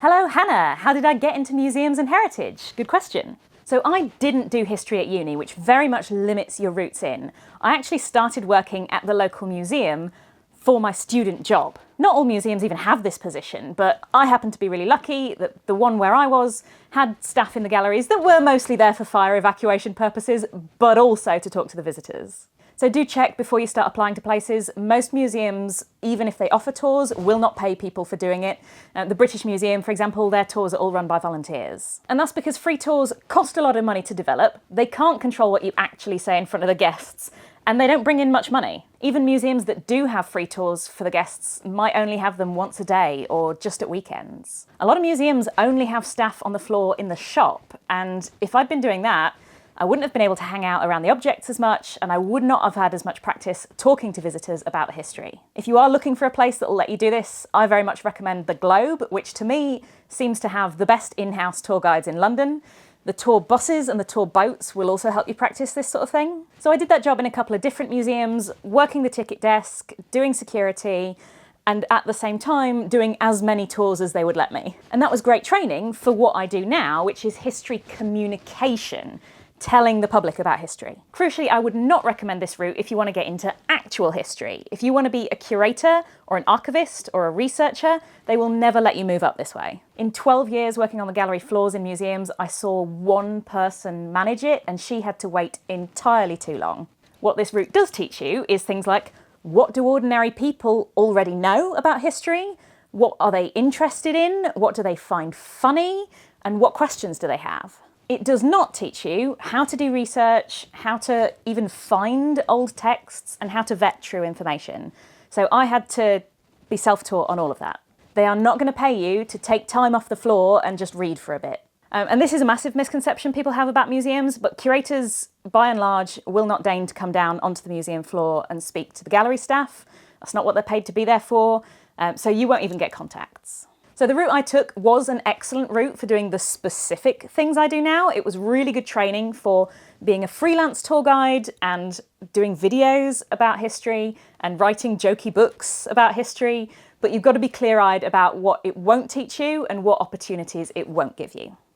Hello, Hannah. How did I get into museums and heritage? Good question. So I didn't do history at uni, which very much limits your routes in. I actually started working at the local museum for my student job. Not all museums even have this position, but I happened to be really lucky that the one where I was had staff in the galleries that were mostly there for fire evacuation purposes, but also to talk to the visitors. So do check before you start applying to places. Most museums, even if they offer tours, will not pay people for doing it. The British Museum, for example, their tours are all run by volunteers. And that's because free tours cost a lot of money to develop. They can't control what you actually say in front of the guests, and they don't bring in much money. Even museums that do have free tours for the guests might only have them once a day or just at weekends. A lot of museums only have staff on the floor in the shop, and if I'd been doing that, I wouldn't have been able to hang out around the objects as much, and I would not have had as much practice talking to visitors about the history. If you are looking for a place that will let you do this, I very much recommend The Globe, which to me seems to have the best in-house tour guides in London. The tour buses and the tour boats will also help you practice this sort of thing. So I did that job in a couple of different museums, working the ticket desk, doing security, and at the same time doing as many tours as they would let me. And that was great training for what I do now, which is history communication, telling the public about history. Crucially, I would not recommend this route if you want to get into actual history. If you want to be a curator or an archivist or a researcher, they will never let you move up this way. In 12 years working on the gallery floors in museums, I saw one person manage it, and she had to wait entirely too long. What this route does teach you is things like, what do ordinary people already know about history? What are they interested in? What do they find funny? And what questions do they have? It does not teach you how to do research, how to even find old texts, and how to vet true information. So I had to be self-taught on all of that. They are not going to pay you to take time off the floor and just read for a bit. And this is a massive misconception people have about museums, but curators, by and large, will not deign to come down onto the museum floor and speak to the gallery staff. That's not what they're paid to be there for, so you won't even get contacts. So the route I took was an excellent route for doing the specific things I do now. It was really good training for being a freelance tour guide and doing videos about history and writing jokey books about history, but you've got to be clear-eyed about what it won't teach you and what opportunities it won't give you.